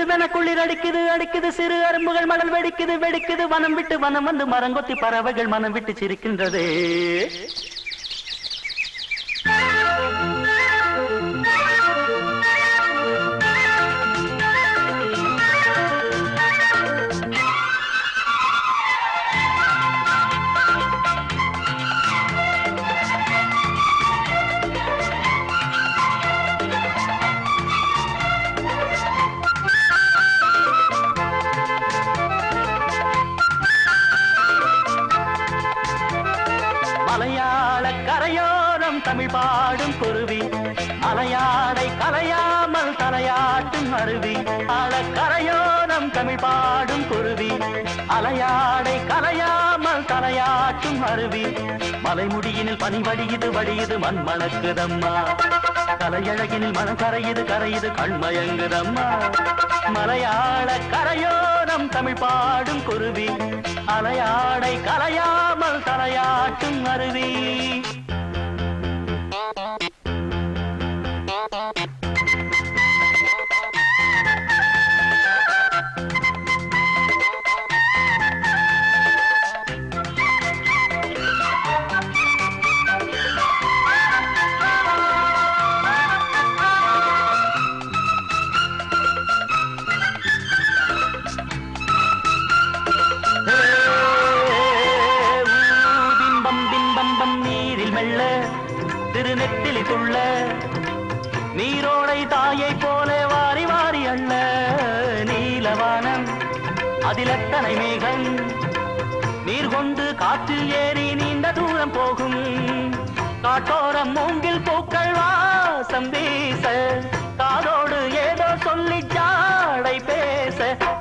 வென குளிர் அடிக்குது அடிக்குது சிறு அரும்புகள் மணல் வெடிக்குது வெடிக்குது வனம் விட்டு வனம் வந்து மரங்கொத்தி பறவைகள் மனம் விட்டு சிரிக்கின்றது தமிழ் பாடும் குருவி அலையாடை கலையாமல் தலையாட்டும் அருவி ஆழக்கரையோரம் தமிழ் பாடும் குருவி அலையாடை கலையாமல் தலையாட்டும் அருவி மலைமுடியினில் பனி வடியுது வடியுது மண் மணக்குதம்மா கலையழகினில் மனம் கரையுது கரையுது கண்மயங்குதம்மா மலையாள கரையோரம் தமிழ் பாடும் குருவி அலையாடை கலையாமல் தலையாட்டும் அருவி திருநெத்திலி துள்ள நீரோடை தாயை போல வாரி வாரி அள்ள நீலவானம் அதிலத்தனை மேகம் நீர் கொண்டு காற்றில் ஏறி நீண்ட தூரம் போகும் காட்டோரம் மூங்கில் பூக்கள் வாசம் வீச காதோடு ஏதோ சொல்லி ஜாடை பேச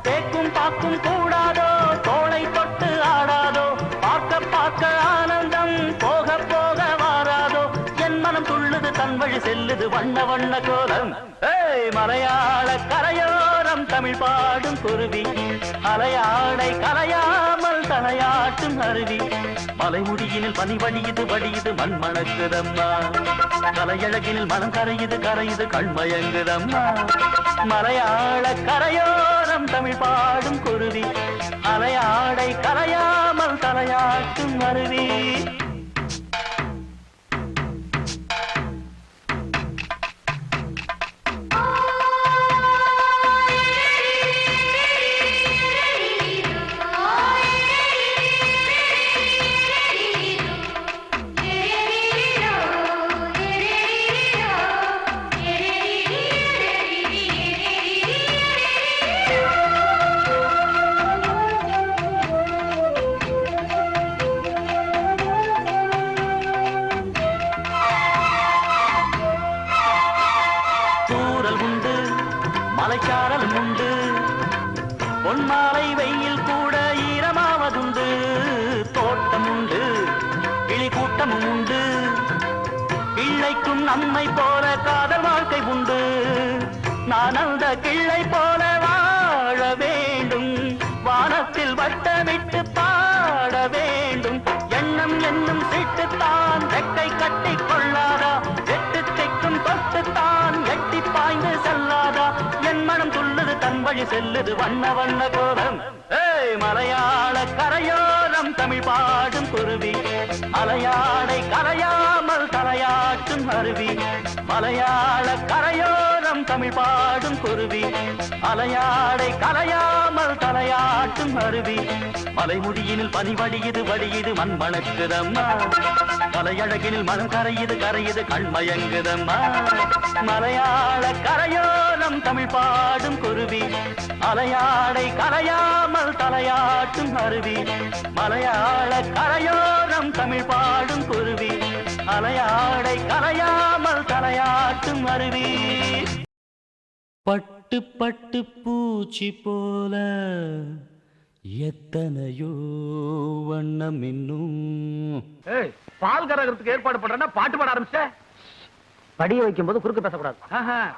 தேக்கும் பாக்கும் கூடாதோ தோளை தொட்டு ஆடாதோ பார்க்க பார்க்க ஆனந்தம் போக போக வாராதோ என் மனம் துள்ளுது தன் வழி செல்லுது வண்ண வண்ண கோலம் மலையாள கரையோரம் தமிழ் பாடும் குருவி அலையாடை கலையாமல் தலையாட்டும் அருவி மலைமுடியினில் பனி வடியுது வடியுது மண் மணக்குதம்மா கலையழகினில் மனம் கரையுது கரையுது கண்மயங்குதம்மா மலையாள கரையோரம் தமிழ் பாடும் குருவி அலையாடை கலையாமல் தலையாட்டும் அருவி மலைச்சாரலும் உண்டு பொன்மாலை வெயில் கூட ஈரமாவதுண்டு தோட்டம் உண்டு கிளி கூட்டமும் உண்டு கிள்ளைக்கும் நம்மை போல காதல் வாழ்க்கை உண்டு நான் அந்த கிள்ளை போல வாழ வேண்டும் வானத்தில் வட்டமிட்டு பாட வேண்டும் எண்ணம் என்னும் சீட்டுத்தான் ரெக்கை கட்டி கொள்ளாதா எட்டு திக்கும் தொட்டுத்தான் எட்டி பாய்ந்து செல்லாதா என் மனம் துள்ளுது தன் வழி செல்லுது வண்ண வண்ண கோலம் மலையாள கரையோரம் தமிழ் பாடும் குருவி அலையாடை கரையாமல் தலையாட்டும் அருவி மலையாள கரையோரம் தமிழ் பாடும் குருவி அலையாடை கரையாமல் தலையாட்டும் அருவி மலைமுடியினில் பனி வடியுது வடியுது மண் மணக்குதம்மா மலையழகினில் மனம் கரையுது கரையுது கண்மயங்குதம்மா மலையாள கரையோரம் தமிழ் பாடும் குருவி அலையாடை கரையாமல் தலையாட்டும் அருவி மலையாள கரையோரம் தமிழ் பாடும் குருவி அலையாடை கரையாமல் தலையாட்டும் அருவி பட்டு பட்டு பூச்சி போல எத்தனையோ வண்ணம் இன்னும் பால் கரகத்துக்கு ஏற்பாடு பண்றேன்னா பாட்டு பாட ஆரம்பிச்ச படிய வைக்கும் போது குறுக்க பேசக்கூடாது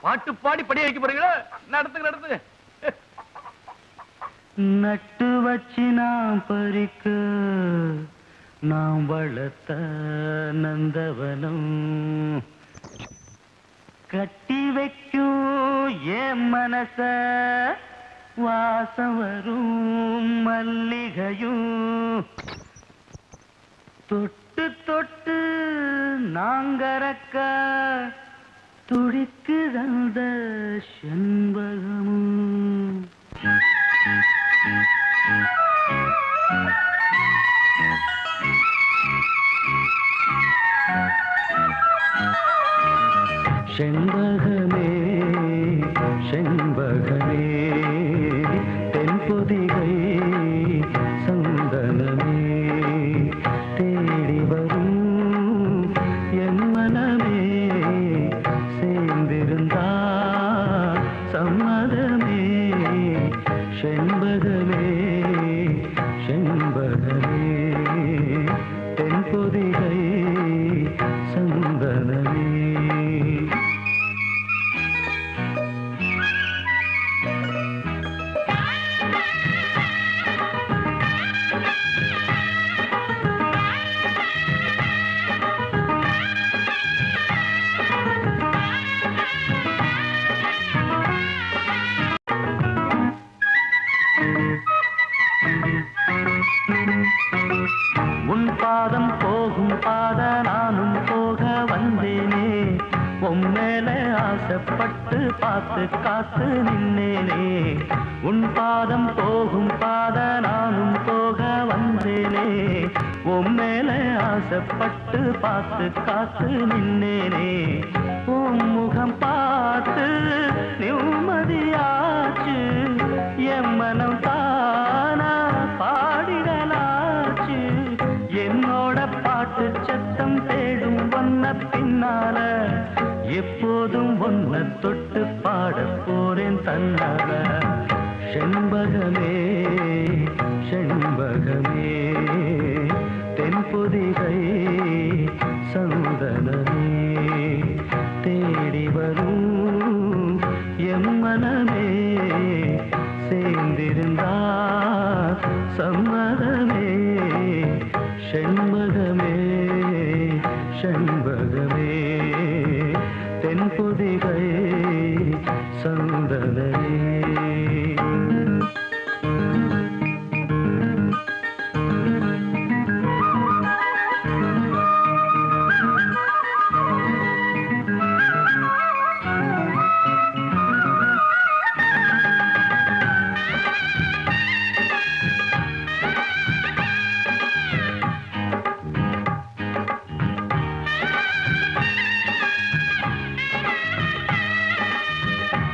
பாட்டு பாடி படிய வைக்க போறீங்களா நடத்துங்க நடத்துங்க நட்டு வச்சு நாம் பறிக்க நாம் வளர்த்த நந்தவனம் கட்டி வைக்கும் என் மனச வாசம் வரும் மல்லிகையும் தொட்டு தொட்டு நாங்கரக்க துடிக்குதந்த செண்பகமும் செண்பகமே செண்பகமே தென்பொதிகை சந்தனமே தேடி வரும் என் மனமே சேர்ந்திருந்தா சம்மதமே செண்பகமே செண்பகமே தென்பொதிகை சந்தனமே உன் பாதம் போகும் பாத நானும் போக வந்தேனே உன் மேல ஆசைப்பட்டு பார்த்து காத்து நின்னேனே உன் பாதம் போகும் பாத நானும் போக வந்தேனே உன் மேல ஆசைப்பட்டு பார்த்து காத்து நின்னேனே உன் முகம் பார்த்து நிம்மதியாச்சு என் மனம் தானா பாடிடலாச்சு என்னோட பாட்டு சத்தம் தேடும் ஒன்ன பின்னால எப்போதும் ஒன்ன தொட்டு பாட போறேன் தன்னால செண்பகமே செண்பகமே தென்பொதிகை சந்தனமே தேடி வரும் எம் மனமே சேர்ந்திருந்தா சம்மதமே செண்பகமே செண்பகமே தென்பொதிகை சந்தனமே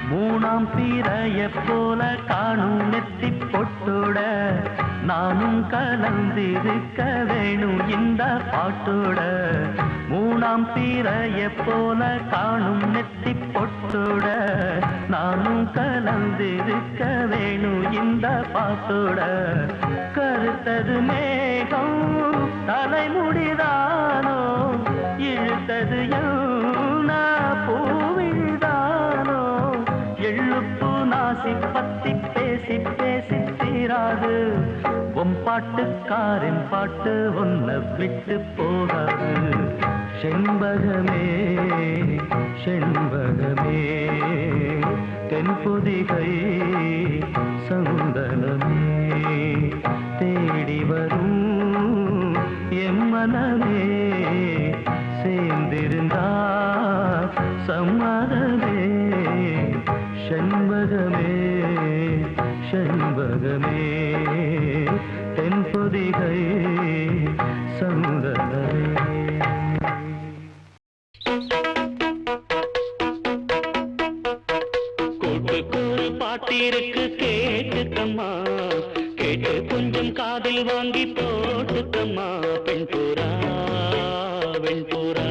மூணாம் பிறைய போல காணும் நெத்தி பொட்டோட நானும் கலந்திருக்க வேணும் இந்த பாட்டோட மூணாம் பிறைய போல காணும் நெத்தி பொட்டோட நானும் கலந்திருக்க வேணும் இந்த பாட்டோட கருத்தது மேகம் தலைமுடிதானோ இழுத்தது யமுனா பூவிதானோ எள்ளுப்பு நாசி பத்தி பேசி பேசி தீராது உன் பாட்டுக்காரன் பாட்டு உன்னை விட்டு போகாது செண்பகமே செண்பகமே தென்பொதிகை சந்தனமே தேடி வரும் என் மனமே சேர்ந்திருந்தா சம்மதமே செண்பகமே செண்பகமே தென்பொதிகை சந்தனமே கூட்டுக்கொரு பாட்டிருக்கு கேட்டுக்கம்மா கேட்டு கொஞ்சம் காதில் வாங்கி போட்டுக்கம்மா பெண் பூரா வெண்பூரா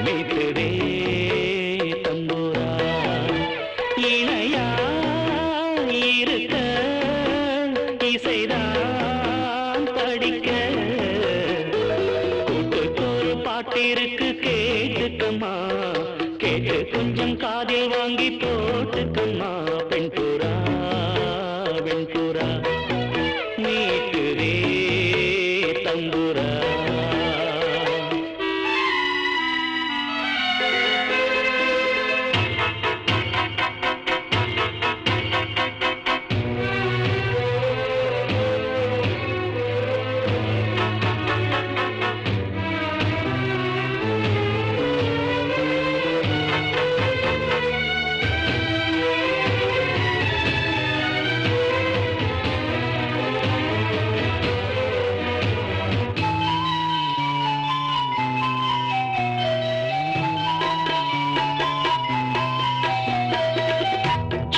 மீட்டுதே தம்பூரா இணையா இருக்க இசைதான் படிக்க கூட்டுக்கொரு பாட்டிருக்கு கேட்டுக்கம்மா கேட்டு கொஞ்சம் காதில் வாங்கி போட்டுக்கம்மா பெண் பூரா வெண்பூரா மீட்டுதே தம்பூரா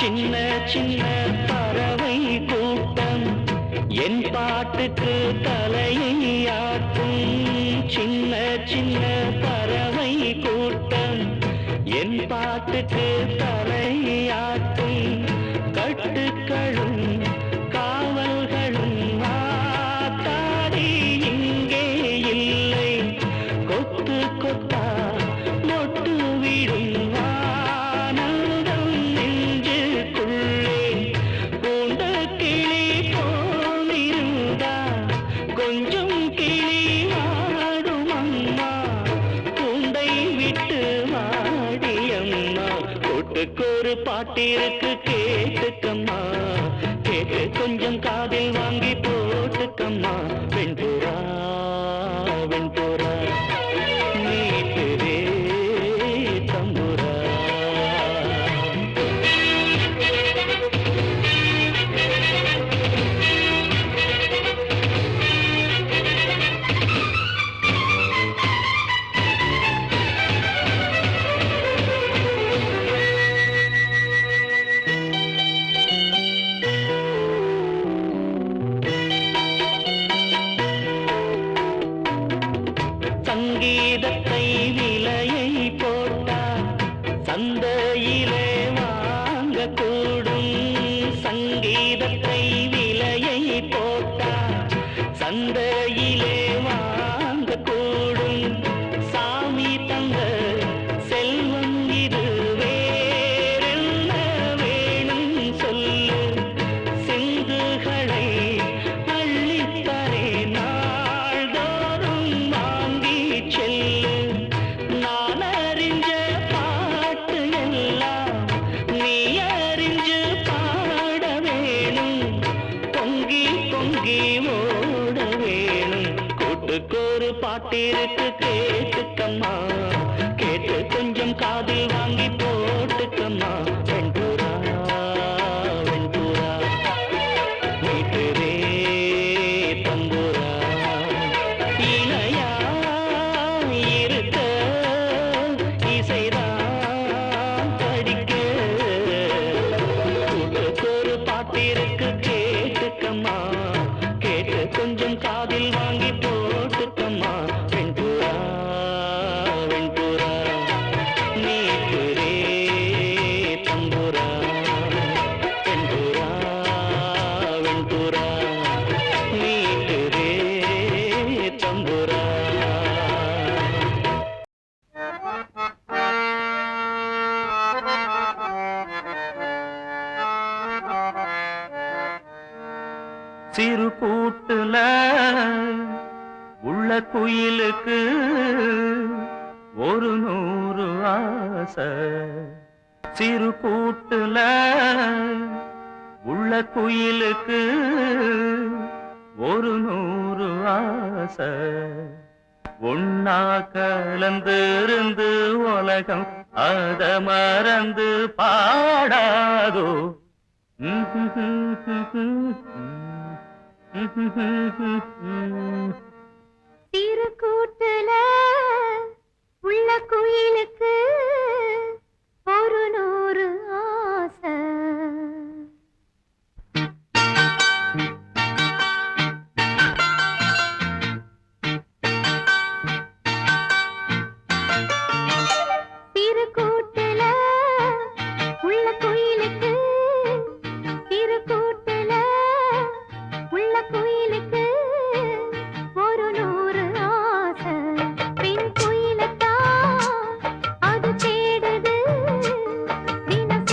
சின்ன சின்ன பறவை கூட்டம் என் பாட்டுக்கு தலையை ஆட்டும். சின்ன சின்ன பறவை கூட்டம் என் பாட்டுக்கு தலையை ஆட்டும். கட்டுக்களும் காவல்களும் ஆத்தாடி இங்கே இல்லை. கொத்து கொத்தா மொட்டு விடும் ஆனந்தம் நெஞ்சுக்குள்ளே. பூண்ட கிளி போலிருந்தா கொஞ்சம் கிளி வாடும் அம்மா. பூண்டை விட்டு வாடியம்மா. கூட்டுக்கொரு பாட்டிருக்கு கேட்டுக்கம்மா. கேட்டு கொஞ்சம் காதில் வாங்கி போட்டுக்கம்மா. வெண்புறா வெண்புறா நீட்டுதே தம்புரா. சங்கீதத்தை விலையை போட்டால் சந்தையிலே வாங்கக்கூடும். சங்கீதத்தை விலையை போட்டால் சந்தையிலே வாங்கக்கூடும். சாமி தந்த செல்வம் இது வேறென்ன வேணும் சொல்லு. சிந்துகளை அள்ளித்தரே நாள்தோறும் வாங்கி செல்லு. நான் அறிஞ்ச பாட்டு எல்லாம் நீ அறிஞ்சு பாட வேணும். பொங்கி பொங்கி ஓட வேணும். கூட்டுக்கொரு பாட்டிருக்கு கேட்டுக்கம்மா. கேட்டு கொஞ்சம் காதில் வாங்கி போட்டுக்கம்மா. வெண்புறா வெண்புறா மீட்டுதே தம்புரா. இணையா இருக்க இசைதான் படிக்க. கூட்டுக்கொரு பாட்டிருக்கு கேட்டுக்கம்மா. கேட்டு கொஞ்சம் காதில் வாங்கி போட்டுக்கம்மா. வெண்புறா வெண்புறா நீட்டுதே தம்புரா. வெண்புறா வெண்புறா நீட்டுதே தம்புரா. சிறு கூட்டுல உள்ள குயிலுக்கு ஒரு 100 ஆசை. சிறு கூட்டுல உள்ள குயிலுக்கு ஒரு 100 ஆசை. ஒன்னா கலந்து இருந்து உலகம் அத மறந்து பாடாதோ. திருக்கூட்டுல உள்ள குயிலுக்கு ஒரு 100 ஆசை. திருக்கூட்டுல உள்ள குயிலுக்கு திருக்கூட்டுல உள்ள குயிலுக்கு ஒரு 100 ஆசை. பெண் குயிலத்தான் அது தேடுது. தினசரி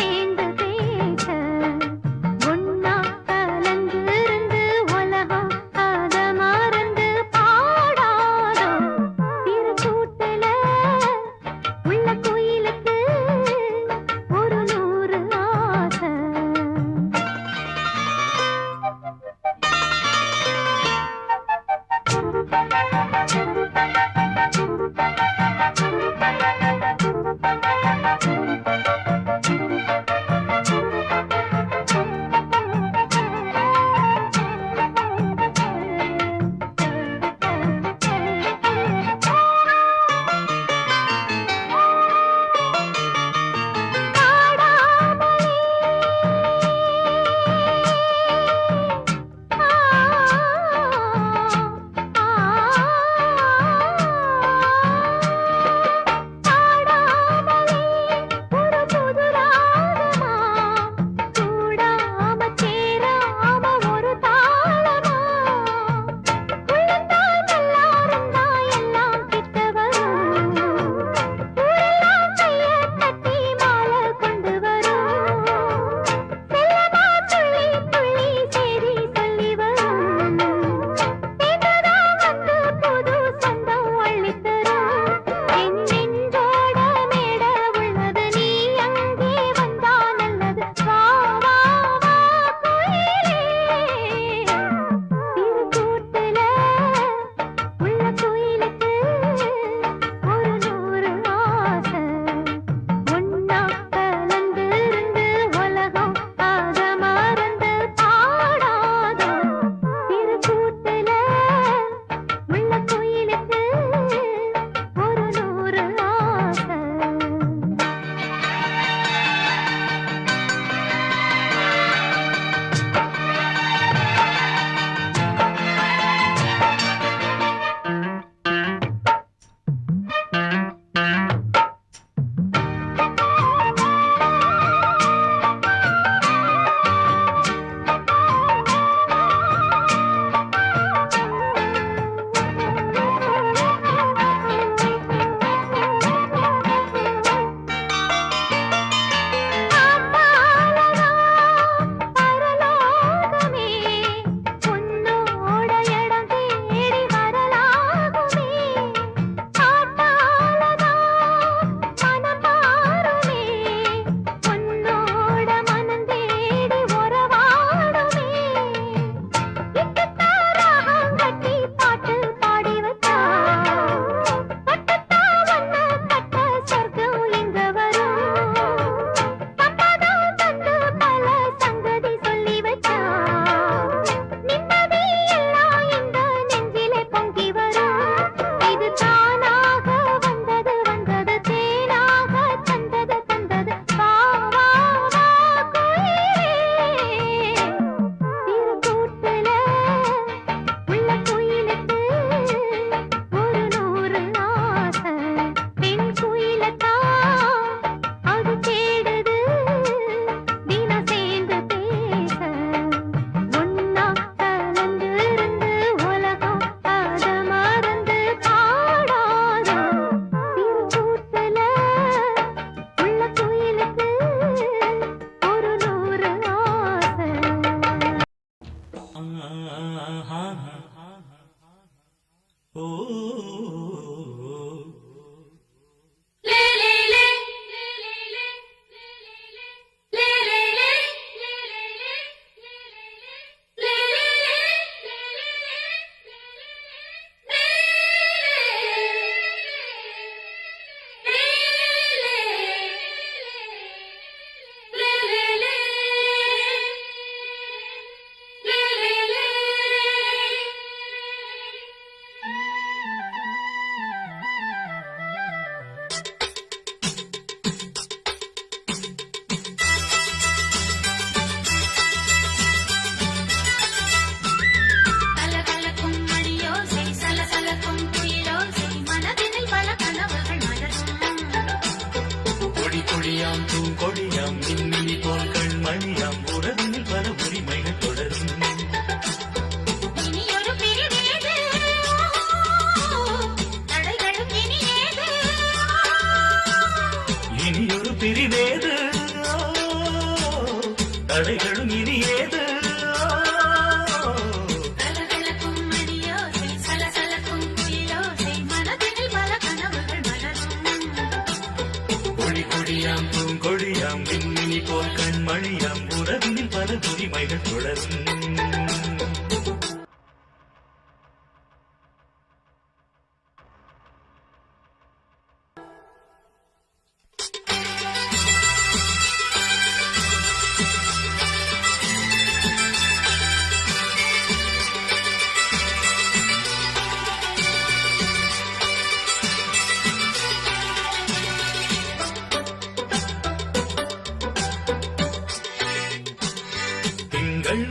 தடைகளும் இனி ஏது கொடியாம் பூங்கொடியாம் மின்மினி போல் கண்மணியாம் உறவினில் பல உரிமைகள் தொடரும்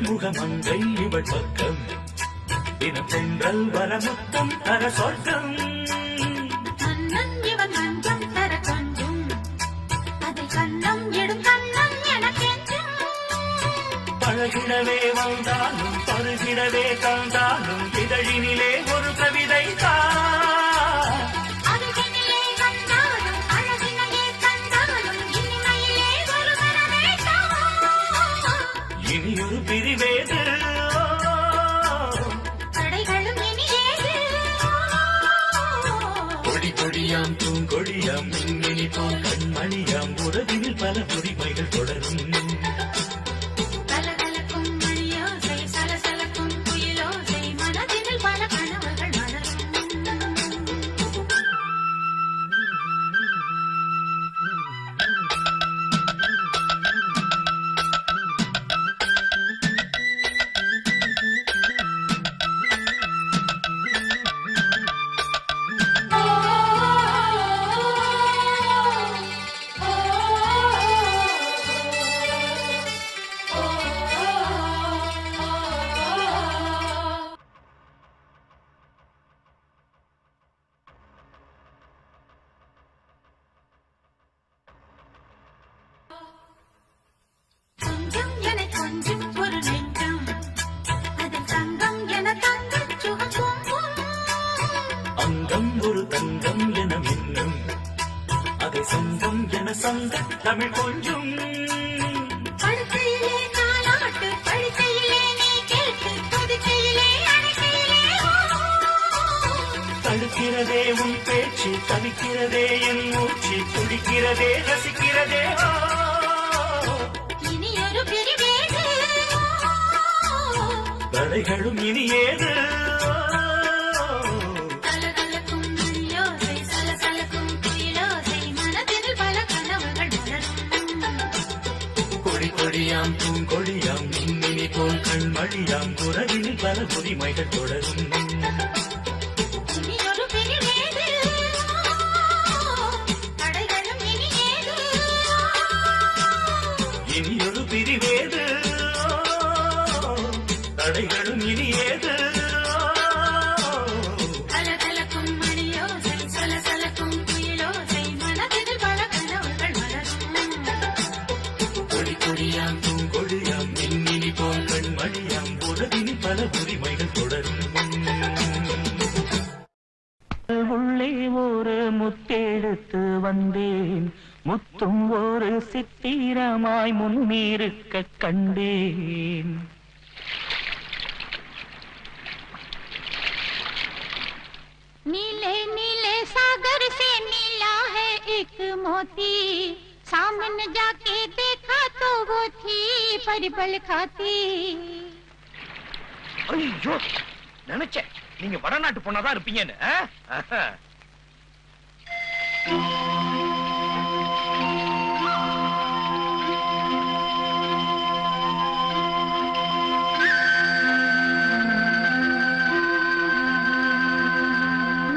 முகமங்கை இவள் பக்கம் தினத்தென்றல் வரமுத்தம் தர சொர்க்கம் கண்ணன் இவன் மஞ்சம் தர கொஞ்சம் அதில் கண்ணம் எடும் கண்ணம் எனக்கென்றும் பழகிடவே வந்தாலும் பருகிடவே தந்தாலும் இதழினிலே ஒரு கவிதை அருகினிலே கண்டாலும் அழகினையே கண்டாலும் இனிமையிலே ஒரு வரவேட்டா இனியொரு பிரிவேது தடைகளும் இனி ஏது கொடி கொடியாம் பூங்கொடியாம் மின்மினி போல் கண்மணியாம் உறவினில் பல உரிமைகள் தொடரும் கலகலக்கும் மணியோசை சலசலக்கும் குயிலோசை மனதினில் பல கனவுகள் மலரும் கொஞ்சம் என கொஞ்சம் ஒரு நெஞ்சம் அதில் தங்கம் என தங்கச் சுகம் அங்கம் ஒரு தங்கம் என மின்னும் அதை சொந்தம் என சங்க தமிழ் கொஞ்சம் படுக்கையிலே நாளாட்டு படுக்கையிலே நீ கேட்டு கொதிக்கையிலே அணைக்கையிலே தடுக்கிறதே உன் பேச்சு தவிக்கிறதே என் மூச்சு துடிக்கிறதே ரசிக்கிறதே இனி ஒரு பிரிவேது தடைகளும் இனி ஏது கலகலக்கும் மணியோசை சலசலக்கும் குயிலோசை மனதில் பல கனவுகள் மலரும் கொடி கொடியாம் பூங்கொடியாம் மின்மினி போல் கண்மணியாம் உறவினில் பல உரிமைகள் தொடரும் இனி ஒரு பிரிவேது தடைகளும் இனி ஏது இனியொரு பிரிவேது தடைகளும் இனி ஏது கலகலக்கும் மணியோசை சலசலக்கும் குயிலோசை மனதில் பல கனவுகள் மலரும் கொடி கொடியாம் பூங்கொடியாம் மின்மினி போல் கண்மணியாம் உறவினில் பல உரிமைகள் தொடரும் உள்ளே ஒரு முத்தெடுத்து வந்தேன் முத்தும் ஒரு சித்திரமாய் முன்னிருக்க கண்டேன் नीले नीले सागर से नीला है एक मोती सामने जाके देखा तो वो थी परिबल खाती ஐயோ நினைச்சேன் நீங்க வடநாட்டு பொண்ணாதான் இருப்பீங்கன்னு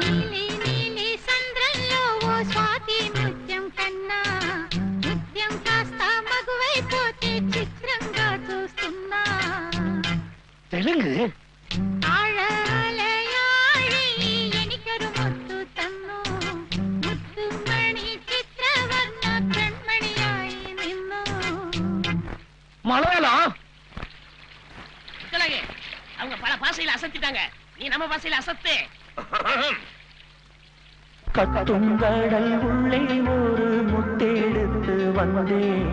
नीली नीली संद्रल्लो वो स्वाति मुत्यम कन्ना मुत्यम कास्ता मगवै पोते चित्రంగా చూస్తున్నా தெலுங்கு ஆழலையாழி எனிக்கரு முத்து தന്നു முத்து மணி சித்திரவர்ண கண்மணியாய் நின்னு மலையாளம் அவங்க பல பாசையில அசத்திட்டாங்க, நீ நம்ம பாசையில அசத்து. கட்டுங்கடல் உள்ளே ஒரு முத்தெடுத்து வந்தேன்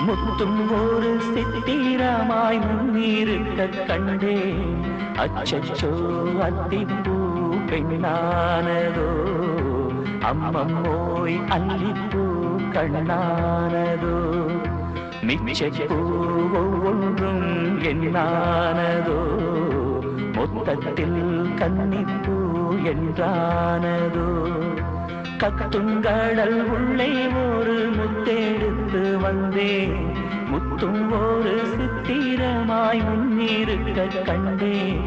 முத்தும் ஒரு சித்திரமாய் முன்னிருக்க கண்டே அச்சச்சோ அத்திப்பூ பெண்ணானதோ அம்மம்மோய் அல்லிப்பூ கண்ணானதோ மிச்சப்பூ ஒவ்வொன்றும் என்னானதோ மொத்தத்தில் கன்னிப்பூ என்றானதோ கத்துங்கடல் உள்ளே ஒரு முத்தெடுத்து வந்தேன் முத்தும் ஒரு சித்திரமாய் முன்னிருக்க கண்டேன்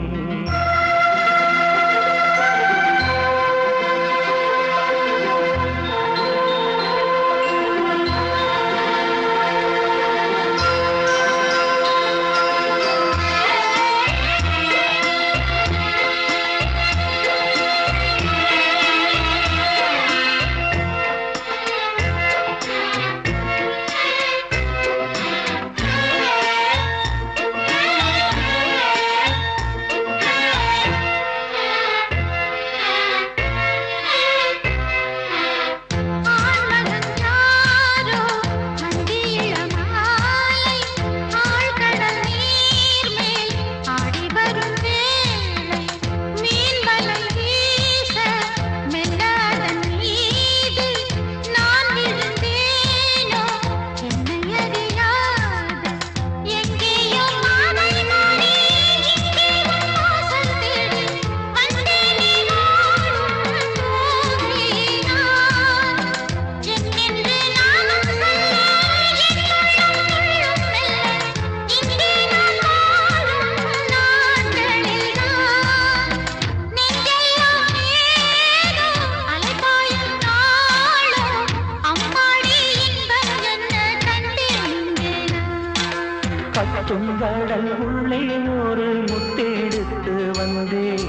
கத்துங்கடல் உள்ளே ஒரு முத்தெடுத்து வந்தேன்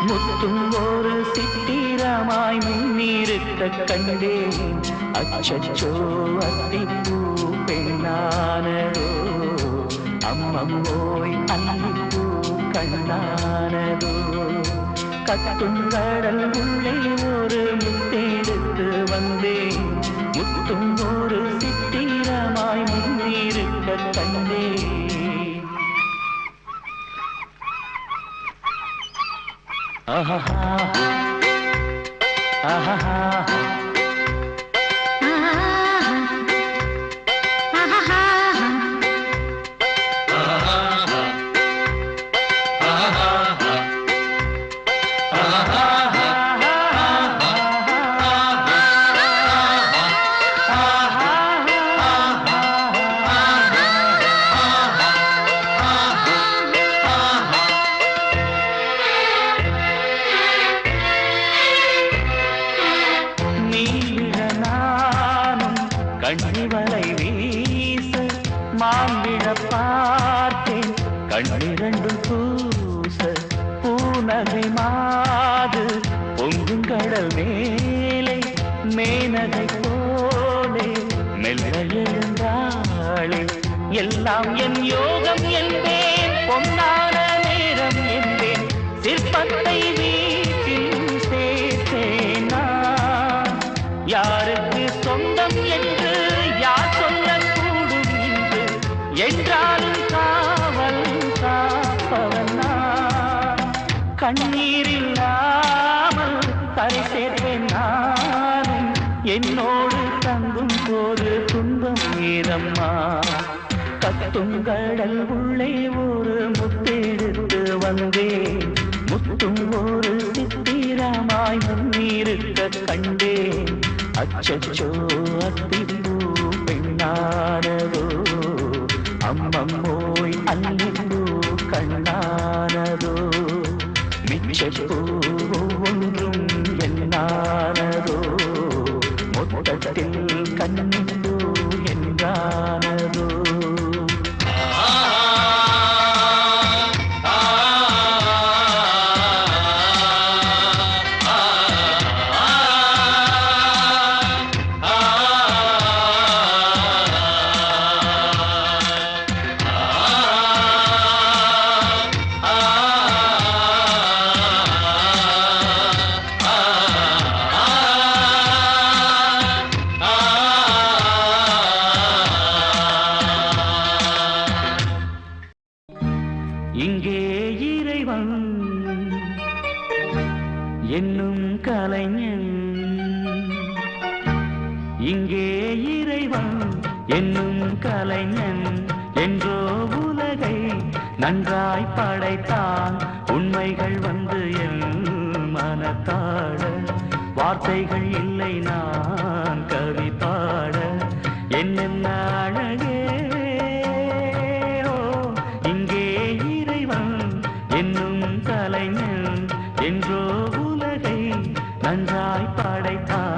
முத்தும் ஒரு சித்திரமாய் முன்னிருக்க கண்டேன் அச்சச்சோ அத்திப்பூ பெண்ணானதோ அம்மம்மோய் அல்லிப்பூ கண்ணானதோ கத்துங்கடல் உள்ளே ஒரு முத்தெடுத்து வந்தேன் முத்தும் ஒரு சித்திரமாய் முன்னிருக்க கண்டேன் ஆஹா ஆஹா கண்ணிவலை வீச மாம்பிழ பார்த்தேன் கண்ணிரண்டும் பூச பூநகை மாது பொங்கும் கடல் மேலே மேனகை போலே மெல்ல எழுந்தாளே எல்லாம் என் யோகம் என்பேன் பொன்னான நேரம் என்பேன் சிற்பத்தை வீட்டில் சேர்த்தேனா யாருக்கு சொந்தம் என்று யார் சொல்லக்கூடும் என்று என்றாலும் காவல் காப்பவன் நான் கண்ணீரில்லாமல் கரை சேர்ப்பேன் நானும் என்னோடு தங்கும் போது துன்பம் ஏதம்மா கத்துங்கடல் உள்ளே ஒரு முத்தெடுத்து வந்தேன் முத்தும் ஒரு சித்திரமாய் முன்னிருக்க கண்டேன் அச்சச்சோ அத்திப்பூ பெண்ணானதோ அம்மம்மோய் அல்லிப்பூ கண்ணானதோ மிச்சப்பூ ஒன்றும் என்னானதோ மொத்தத்தில் கண்ணிப்பூ என்றானதோ இறைவன் என்னும் கலைஞன் என்றோ உலகை நன்றாய் படைத்தான். உண்மைகள் வந்து என் மனத்தாட, வார்த்தைகள் இல்லை நான் கவி பாட. என்னென்ன அழகே ஓ, இங்கே இறைவன் என்னும் கலைஞன் என்றோ உலகை நன்றாய் படைத்தான்.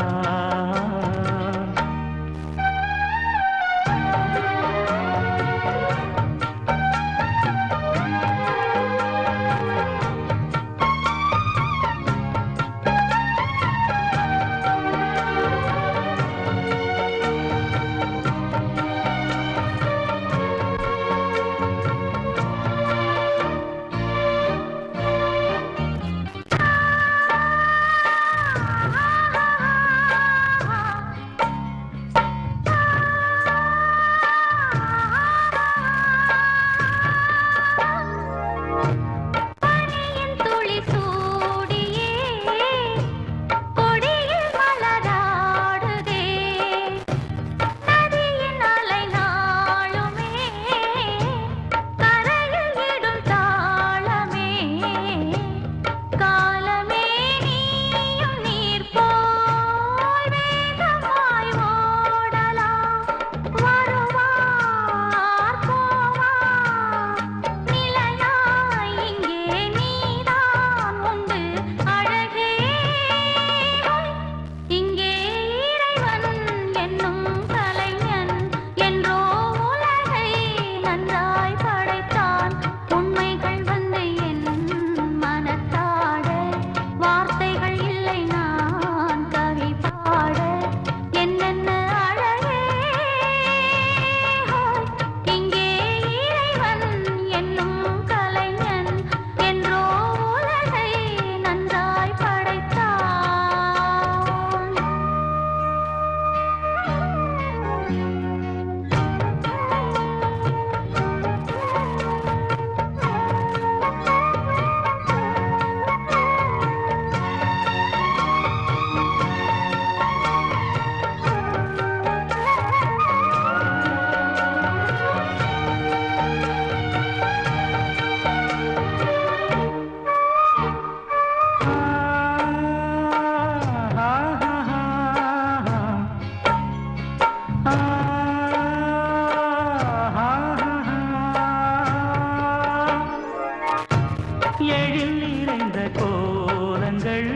எழில் நிறைந்த கோலங்கள்,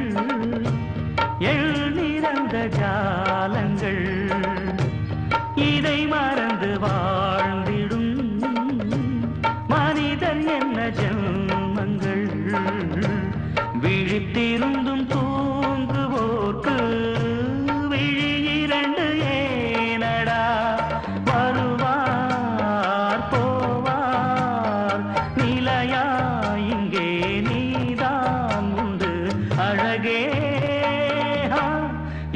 எழில் நிறைந்த ஜாலங்கள், இதை மறந்து வாழ்ந்திடும் மனிதன் என்ன ஜென்மங்கள். விழித்திருந்தும் தூங்குவோர்க்கு விழி இரண்டு ஏனடா, வருவார் போவார் நிலையா, இங்கே நீதான் உண்டு அழகே.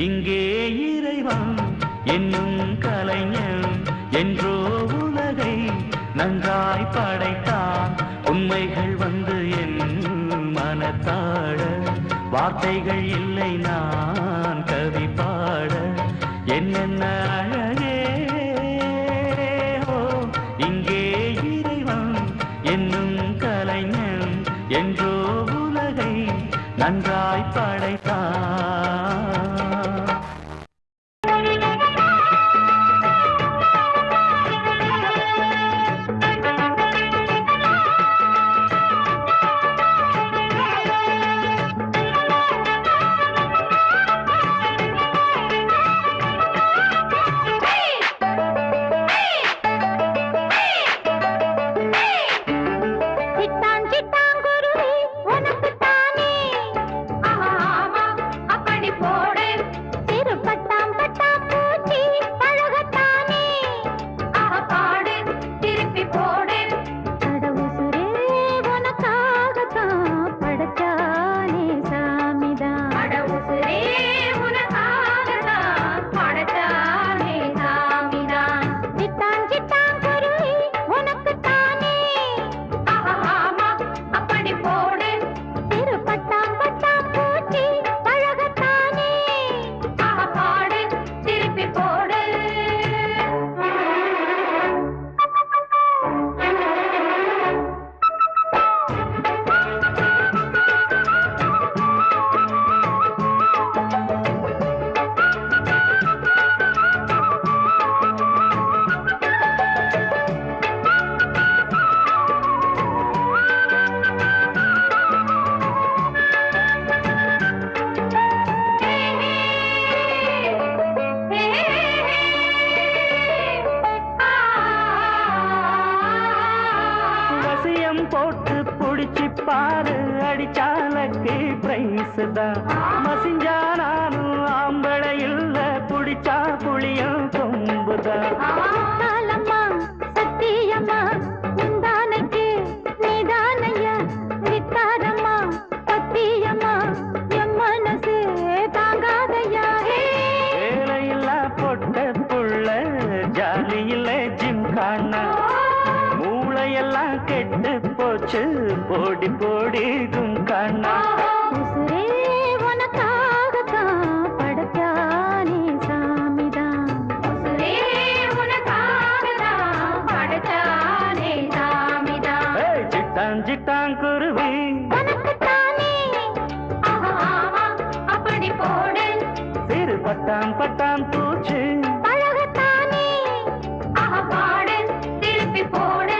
இங்கே இறைவன் என்னும் கலைஞன் என்றோ உலகை நன்றாய் படைத்தான். உண்மைகள் வந்து என் மனத்தாட, வார்த்தைகள் இல்லை நான் கவி பாட. என்னென்ன அழகே ஓ, இங்கே இறைவன் என்னும் கலைஞன் என்றோ உலகை நன்றாய் படைத்தான். பாரு அடிச்சாலக்கு பிரைஸ் தான் மசிஞ்சா நானும் ஆம்பளை இல்ல புடிச்சா புளியும் கொம்புதான் காலம்மா சத்தியம்மா முந்தானைக்கு நீதானையா வித்தாரம்மா பத்தியம்மா என் மனசு தாங்காதையா வேலையில்லா பொட்ட புள்ள ஜாலியில ஜிம் காணா மூளையெல்லாம் கெட்டு போச்சு போடி போடி குங்கானா உசுரே உனக்காகத்தான் படைச்சானே சாமிதான் உசுரே உனக்காகத்தான் படைச்சானே சாமிதான் சிட்டான் சிட்டான் குருவி உனக்குத்தானே ஆமா அப்படி போடு சிறு பட்டாம் பட்டாம் பூச்சி பழகத்தானே பாடு திருப்பி போடு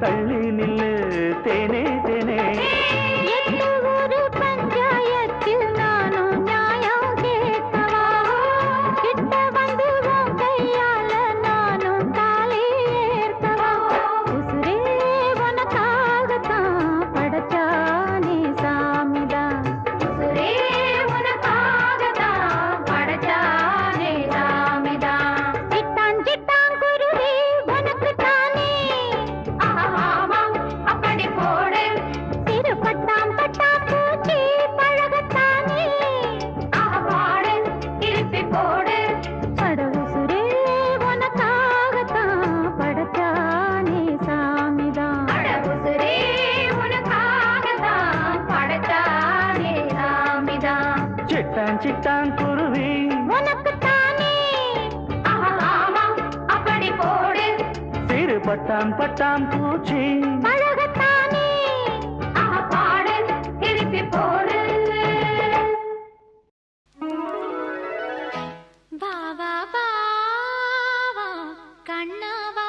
தள்ளி நில்லு தேனே தேனே ஒரு பஞ்சாயத்தில் நானும் நியாயம் கேட்கவா கிட்ட வந்து உன் கையால நானும் தாலி ஏற்கவா உசுரே உனக்காகத்தான் படைச்சானே சாமிதான் உசுரே உனக்காகத்தான் படைச்சானே சாமிதான் சிட்டான் சிட்டான் குருவி உனக்கு தானே அப்படி போடு சிறு பட்டாம் பட்டாம் பூச்சி பழகத்தானே பாடு திருப்பி போடு கடவுசுரே உனக்காகத்தான் படைச்சானே சாமிதான் கடவுசுரே உனக்காகத்தான் படைச்சானே சாமிதான் சிட்டான் சிட்டான் குருவி உனக்குத்தானே ஆமா அப்படி போடு சிறு பட்டாம் பட்டாம் பூச்சி பழகத்தானே பாடு திருப்பி போடு பாவா பாவா கண்ணவா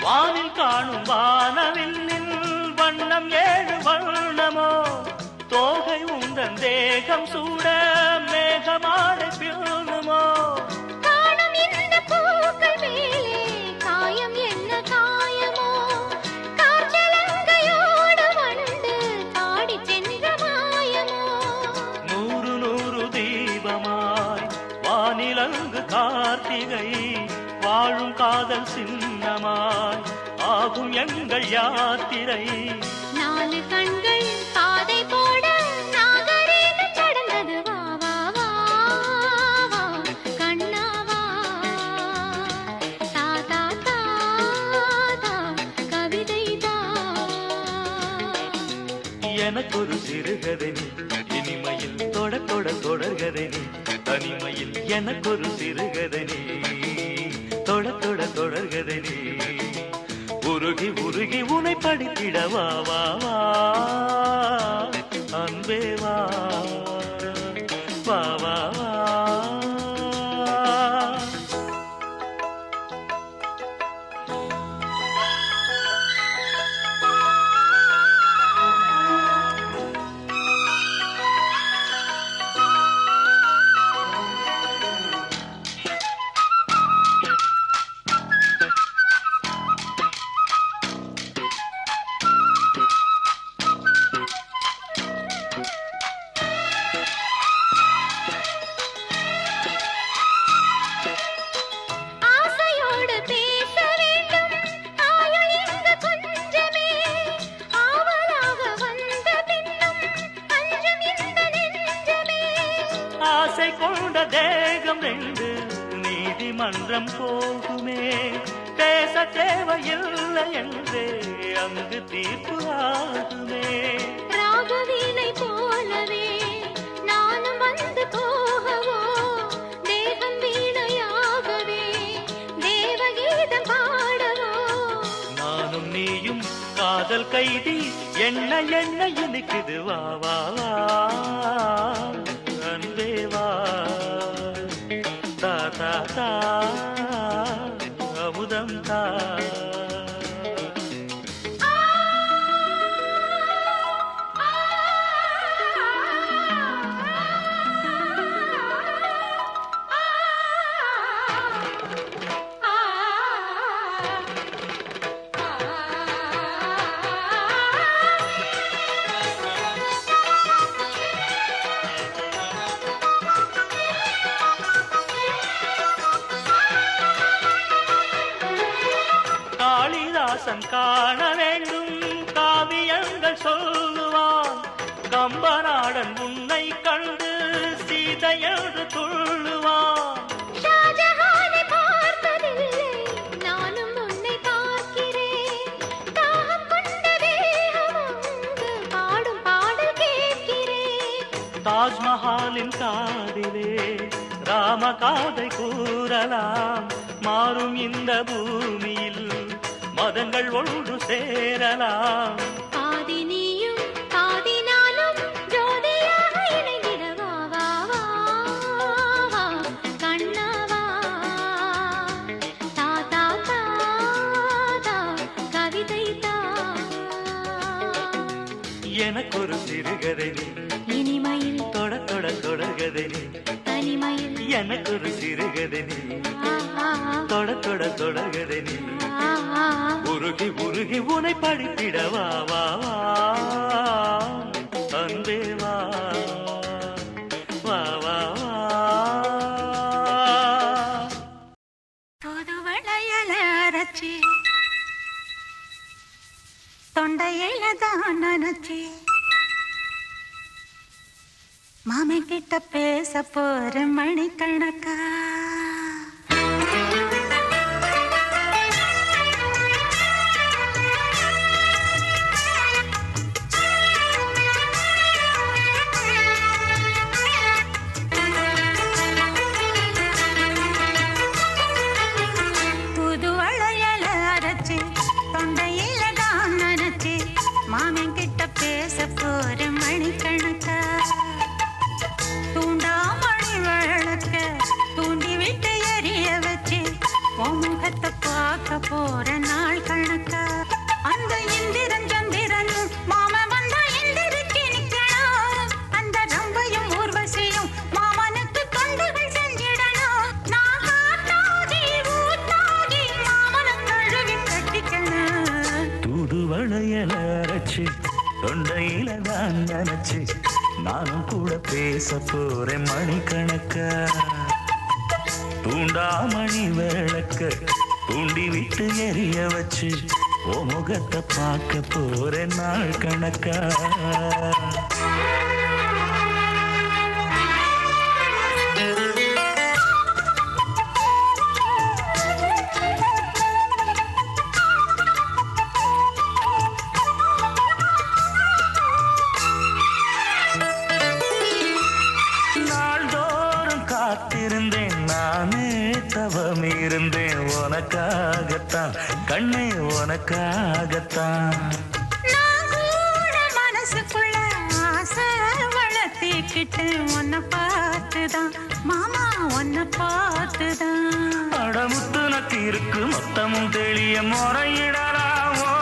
வானில் காணும் வானவில்லின் வண்ணம் ஏழு வண்ணமோ தோகை உந்தன் தேகம் சூட மேகமாட பியூனுமோ காணும் இந்த பூக்கள் கார்த்திகை வாழும் காதல் சின்னமாய் ஆகும் எங்கள் யாத்திரை. 4 கண்கள் பாதை போட நாகரீகம் கடந்தது. வா வா வா வா கண்ணாவா தா தா தா தா கவிதை தா. எனக்கொரு சிறுகதை நீ இனிமையில் தொட தொட தொடர்கதை நீ தனிமையில். எனக்கொரு சிறுகதை நீ தொட தொட தொடர்கதை நீ உருகி உருகி உனை படித்திட. வா வா வா அன்பே வா வா வா வா. ஆசையோடு பேச வேண்டும் ஆயுள் இங்கு கொஞ்சமே. ஆவலாக வந்த பின்னும் அஞ்சும் இந்த நெஞ்சமே. ஆசை கொண்ட தேகம் ரெண்டு நீதிமன்றம் போகுமே. பேச தேவையில்லை என்றே அங்கு தீர்ப்பு ஆகுமே. ராகவீணை போலவே நானும் வந்து போகவோ. தேகம் வீணையாகவே தேவகீதம் பாடவோ. நானும் நீயும் காதல் கைதி என்ன என்ன இனிக்குது. வா வா வா அன்பே வா தா தா தா அமுதம் தா. காளிதாசன் காண வேண்டும் காவியங்கள் சொல்லுவான். கம்பநாடன் உன்னை கண்டு சீதையென்று துள்ளுவான். ஷாஜஹானை பார்த்ததில்லை நானும் உன்னை பார்க்கிறேன். தாகம் கொண்ட தேகம் அங்கு பாடும் பாடல் கேட்கிறேன். தாஜ்மஹாலின் காதிலே ராம காதை கூறலாம். மாறும் இந்த பூமியில் மதங்கள் ஒன்று சேரலாம். பாதி நீயும் பாதி நானும் ஜோடியாக இணைந்திட. வா வா வா வா கண்ணாவா தா தா தா தா கவிதை தா. எனக்கொரு சிறுகதை நீ இனிமையில் தொட தொட தொடர்கதை நீ தனிமையில். எனக்கொரு சிறுகதை நீ ஆ ஆ தொட தொட தொடர்கதை நீ ஆ ஆ உருகி உருகி உனை படித்திட. வா வா வா அன்பே வா வா வா வா. புது வளையல அரைச்சி தொண்டையில தான் நினைச்சி மாமி கிட்ட பேச போற மணிக்கணக்கா. புது வளையல அரைச்சி தொண்டையில தான் நினைச்சி மாமன் கிட்ட பேச போற மணிக்கணக்கா. தூண்டாமணி விளக்க தூண்டி விட்டு எரிய வச்சு முகத்தை பார்க்க போற நாள் கணக்கா. அந்த இந்திரன் சந்திரனும் மாம வந்தா எந்திரிச்சு நிக்கணும். அந்த ரம்பையும் ஊர்வசியும் மாமனுக்கு தொண்டுகள் செஞ்சிடணும். நான் காத்தாகி ஊத்தாகி மாமனை கழுவி கட்டிக்கணும். தூது வளையல அரைச்சு தொண்டையில தான் நினைச்சு நானும் கூட பேச போறேன் மணிக்கணக்கா. தூண்டாமணி விளக்க தூண்டி விட்டு எரிய வச்சு ஓ முகத்தை பார்க்க போறேன் நாள் கணக்கா. நாள்தோறும் காத்திருந்தேன் நானே தவம் இருந்தேன் உனக்காகத்தான் கண்ணே உனக்காகத்தான். நான் கூட மனசுக்குள்ள ஆசை வளர்த்திக்கிட்டு உன்னை பார்த்துதான் மாமா உன்னை பார்த்துதான். அடமுத்து நக்கு இருக்கு மொத்தமும் தெளிய முறையிடலாமோ.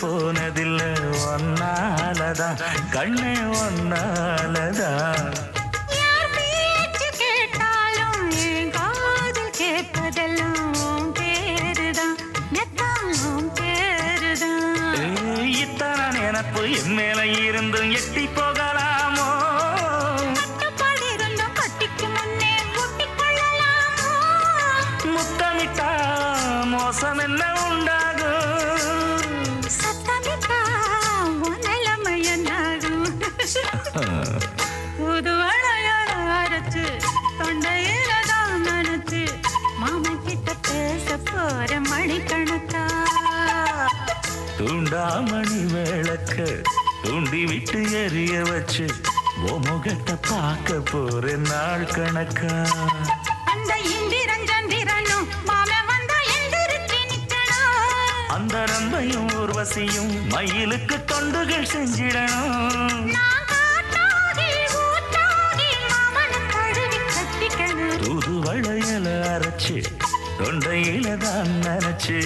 போனதில்லை ஒன்னாலதான் கண்ணே ஒன்னாலதான். யார் பேச்சு கேட்டாலும் என் காதில் கேட்பதெல்லாம் உன் பேருதான் நெத்தம் உன் பேருதான். இத்தனை நினப்பு என் மேல இருந்தும் எட்டி போகலாமோ. கட்டுப்பாடு இருந்தும் கட்டிக்கு முன்னே கூட்டிக் கொள்ளலாமோ. முத்தமிட்டா மோசம் என்ன உண்டாகும். புது அழையார அரைச்சு தொண்டையில தான் நினைச்சு மாமா கிட்ட பேச போற மணிக்கணக்கா. தூண்டாமணி விளக்க தூண்டி விட்டு எரிய வச்சு ஓ முகத்தை பார்க்க போற நாள் கணக்கா. அந்த இந்திரன் சந்திரனும் மாமா வந்தா எந்திரிச்சு நிக்கணும். அந்த ரம்பையும் ஊர்வசியும் மயிலுக்கு தொண்டுகள் செஞ்சிடணும். தூது வளையல அரைச்சு தொண்டையில தான் நினைச்சு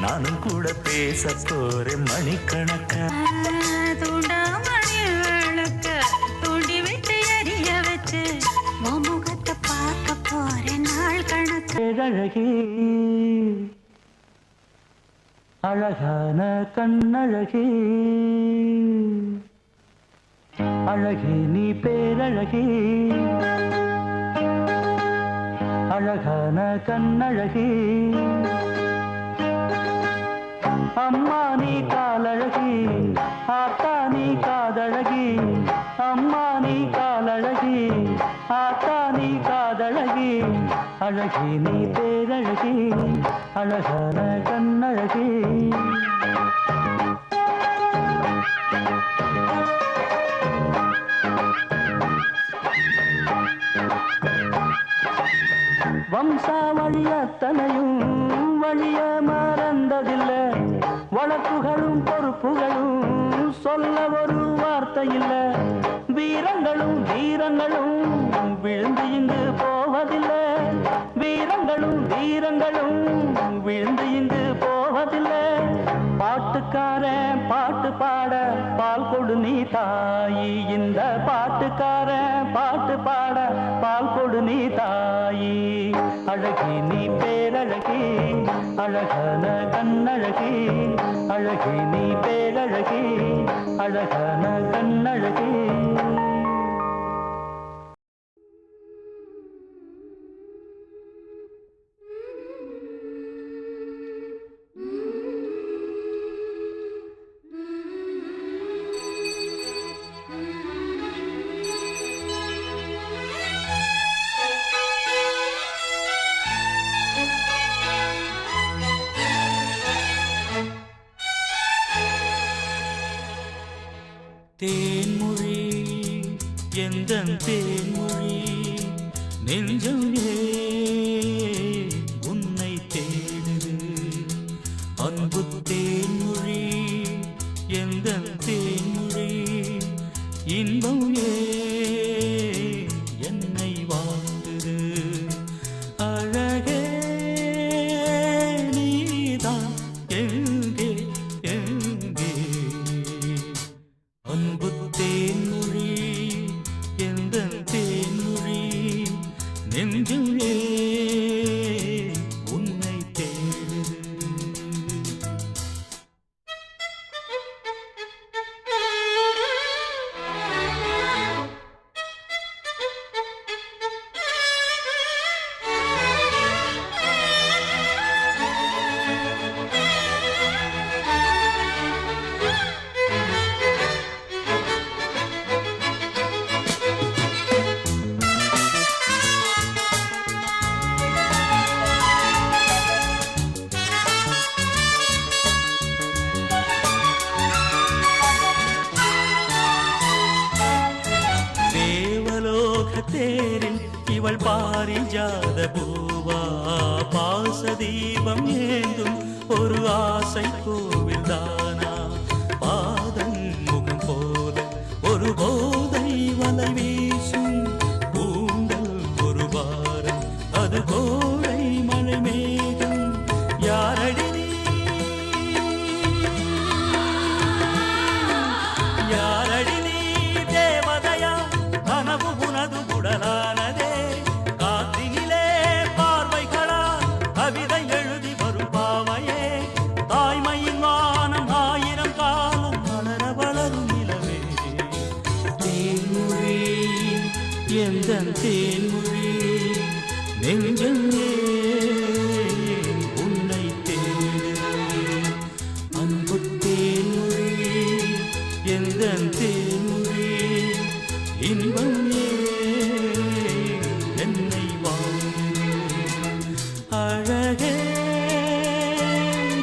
நானும் கூட பேச போறேன் மணிக்கணக்கா. தூண்டாமணி விளக்க தூண்டி விட்டு எரிய வச்சு முகத்தை பார்க்க போறேன் நாள் கணக்கு. அழகே அழகான கண்ணழகே அழகே நீ பேரழகே அழகான கண்ணழகே. அம்மா நீ காலழகி ஆத்தா நீ காதழகி. அம்மா நீ காலழகி ஆத்தா நீ காதழகி. அழகி நீ பேரழகி அழகான கண்ணழகி. வம்சாவழியத்தனையும் வழிய மறந்ததில்லை. வழக்குகளும் பொறுப்புகளும் சொல்ல ஒரு வார்த்தை இல்லை. வீரங்களும் வீரங்களும் விழுந்து இங்கு போவதில்லை. வீரங்களும் வீரங்களும் விழுந்து இங்கு போவதில்லை. பாட்டுக்காரன் பாட்டு பாட பால் கொடு நீ தாயி. இந்த பாட்டுக்காரன் பாட்டு பாட பால் கொடு நீ தாயி. அழகி நீ பேரழகி அழகான கண்ணழகி. அழகி நீ பேரழகி அழகான கண்ணழகி. தேன்மொழி எந்தன் தேன்மொழி நெஞ்சம் உன்னை தேடுது. அன்பு தேன்மொழி எந்தன் தேன்மொழி இன்பம் என்னை வாழ்த்துது. அழகே நீதான் எங்கே எங்கே தீபம் ஏந்தும் ஒரு ஆசை கோவில் தானா பாதம் முகம் போல ஒரு போதை வலை வீசும் பூண்டல் ஒரு வாரம் அது கோடை மழை மேகம் யாரடி நீ யாரடி நீ தேவதையா கனவு உனது உடலானதே காத்தினிலே பார்வைகளா கவிதை எழுதி வரும் பாவையே தாய்மையின் வானம் ஆயிரம் காலம் வளர வளரும் நிலவே தேன்மொழி எந்த தேன்மொழி நெஞ்சம் உன்னை தேடுகிறேன் அன்பு தேன்மொழி எந்த தேன்மொழி இன்பம் என்னை வாழ்கிறேன் அழகே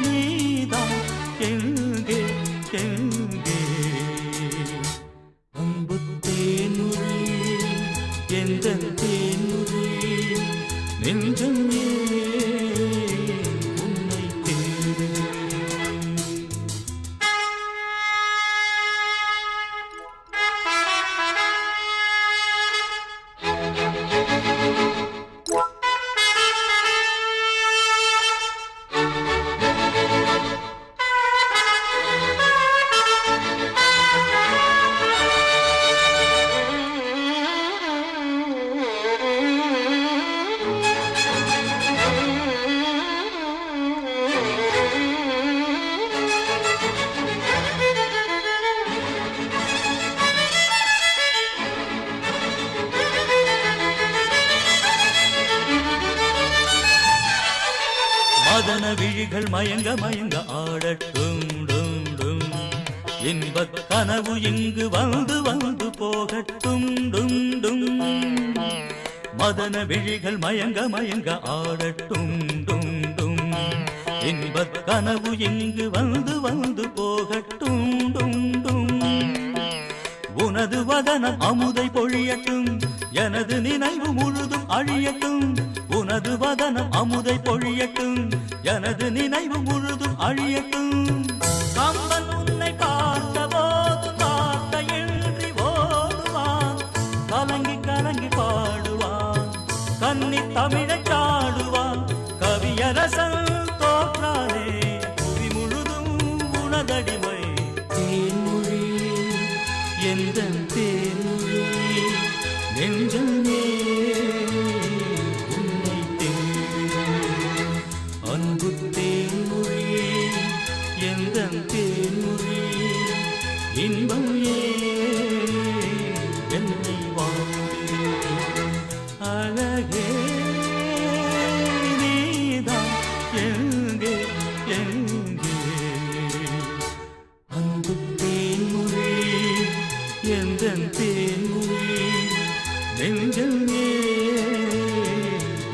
நீதான் எங்கே எங்கே அன்பு தேன்மொழி எந்த தேன்மொழி நெஞ்சம் உன்னை தேடுகிறேன் மதன விழிகள் மயங்க மயங்க ஆடட்டும் டும் டும் இன்பக் கனவு இங்கு வந்து வந்து போகட்டும் டும் டும் மதன விழிகள் மயங்க மயங்க ஆடட்டும் டும் டும் இன்பக் கனவு இங்கு வந்து வந்து போகட்டும் டும் டும் உனது வதனம் அமுதை பொழியட்டும் எனது நினைவு முழுதும் அழியட்டும் உனது வதனம் அமுதை பொழியட்டும் எனது நினைவு முழுதும் அழியட்டும் கம்பன் உன்னை பார்த்த போது வார்த்தையின்றி ஓடுவான் கலங்கி கலங்கி பாடுவான் கன்னி தமிழை சாடுவான் கவியரசன் தோற்றானே புவி முழுதும் உனதடிமை தேன்மொழி எந்த தேன்மொழி நெஞ்சமே உன்னை தேடுகிறேன் அன்பு தேன்மொழி எந்த தேன்மொழி இன்பம் என்னை வாழ்கிறேன் அழகே நீதான் எங்கே எங்கே அன்பு தேன்மொழி எந்த தேன்மொழி நெஞ்சமே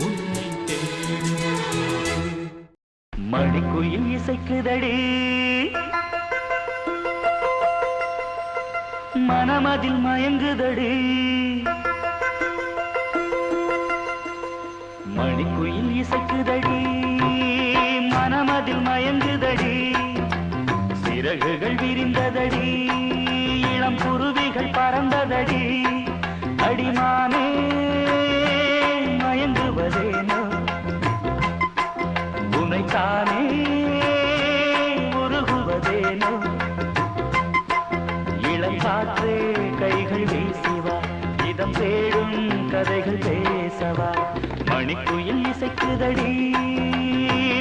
உன்னை தேடுகிறேன் மணிக்குயில் இசைக்குதடி மனமதில் மயங்குதடி மணிக்குயில் இசைக்குதடி மனமதில் மயங்குதடி சிறகுகள் விரிந்ததடி இளம் குருவிகள் பறந்ததடி அடிமானே மயங்குவதேனோ உனைத்தானே உருகுவதேனோ இளம் காற்றே கைகள் வீசிவா இதம் தேடும் கதைகள் பேசவா மணிக்குயில் இசைக்குதடி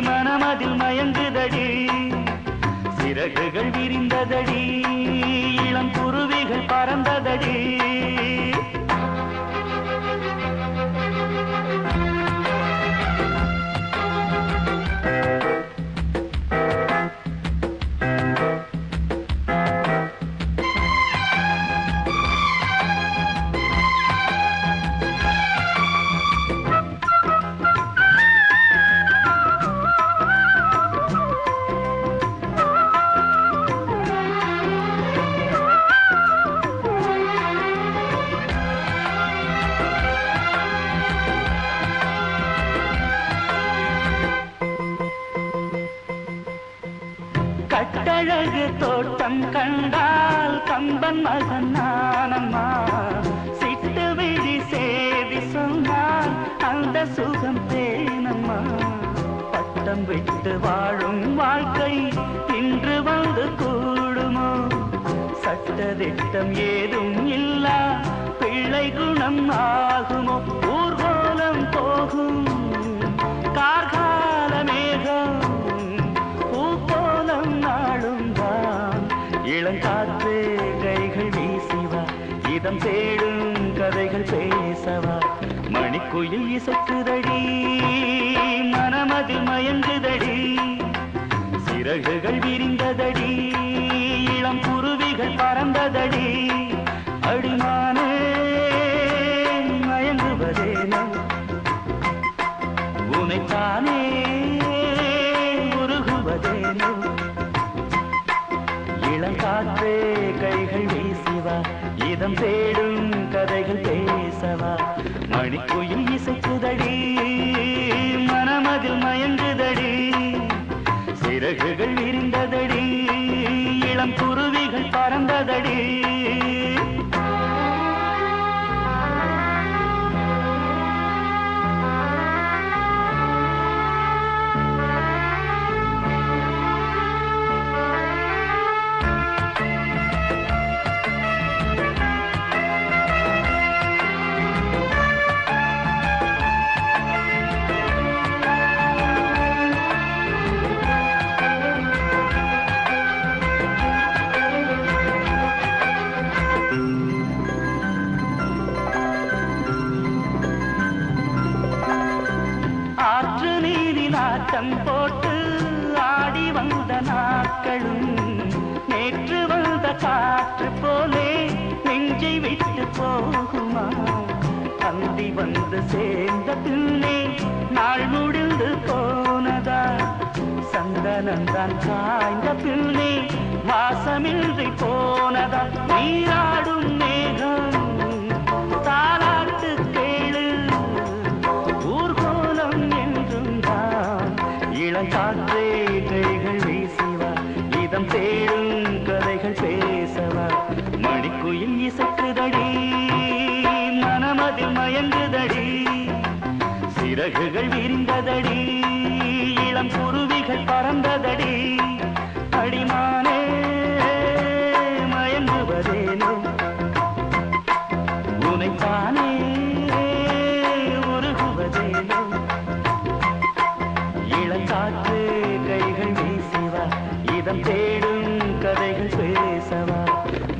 மனமதில் மயங்குதடி சிறகுகள் விரிந்ததடி இளம் குருவிகள் பறந்ததடி கட்டழகு தோட்டம் கண்டால் கம்பன் மகன் நானம்மா. சிட்டு விழி சேதி சொன்னால் அந்த சுகம் தேனம்மா. பட்டம் விட்டு வாழும் வாழ்க்கை இன்று வந்து கூடுமோ? சட்டதிட்டம் ஏதும் இல்லா பிள்ளை குணம் ஆகுமோ? ஊர்வலம் போகும் கார்கால மேகம் பூக்கோலம் நாளும் தான். இளங்காற்று கைகள் வீசிவா, இதம் தேடும் கதைகள் பேசவா. மணிக்குயில் இசைக்குதடி, மனமதில் மயங்குதடி. சிறகுகள் விரிந்ததடி, இளம் குருவிகள் பறந்ததடி. அடிமானே மயங்குவதேனோ, உனைத்தானே உருகுவதேனோ. இளங்காற்றே கைகள் வீசிவா, இதம் தேடும் கதைகள் பேசவா. மணிக்குயில் இசைக்குதடி, மனமதில் மயங்குதடி. சிறகுகள் விரிந்ததடி, இளம் குருவிகள் பறந்ததடி. ஆட்டம் போட்டு ஆடி வந்த நாட்களும் நேற்று வந்த காற்று போலே நெஞ்சை விட்டு போகுமா? அந்தி வந்து சேர்ந்த பின்னே நாள் முடிந்து போனதா? சந்தனந்தான் காய்ந்த பின்னே வாசமின்றி போனதா? நீராடும் மேகம் தாலாட்டு கேளு, ஊர்கோலம் என்றும் தான். இளங்காற்றே கைகள் வீசிவா, இதம் தேடும் கதைகள் பேசவா. மணிக்குயில் இசைக்குதடி, மனமதில் மயங்குதடி. சிறகுகள் விரிந்ததடி, இளம் குருவிகள் பறந்ததடி. அடிமானே மயங்குவதேனோ, உனைத்தானே உருகுவதேனோ. இளங்காற்று கைகள் வீசிவா, இதம் தேடும் கதைகள் பேசவா.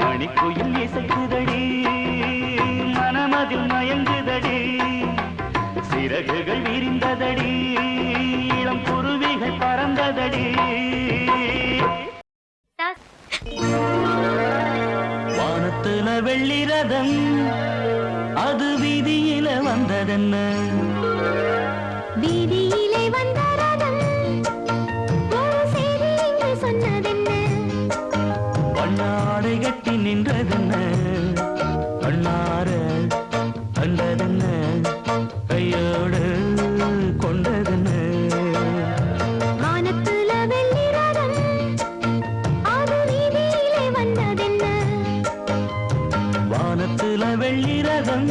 மணிக்குயில் இசைக்குதடி, மனமதில் மயங்குதடி. சிறகுகள் விரிந்ததடி, இளம் குருவிகள் பறந்ததடி. வானத்துல வெள்ளி ரதம் அது வீதியில வந்ததென்ன? வீதியிலே வந்த ரதம் ஒரு செய்தி இங்கு சொன்னதென்ன? பண்ணாடை கட்டி நின்றதென்ன? பண்ணார கண்டதென்ன? கையோடு கொண்டதென்ன? வானத்துல வெள்ளி ரதம் அது வீதியிலே வந்ததென்ன? வானத்துல வெள்ளி ரதம்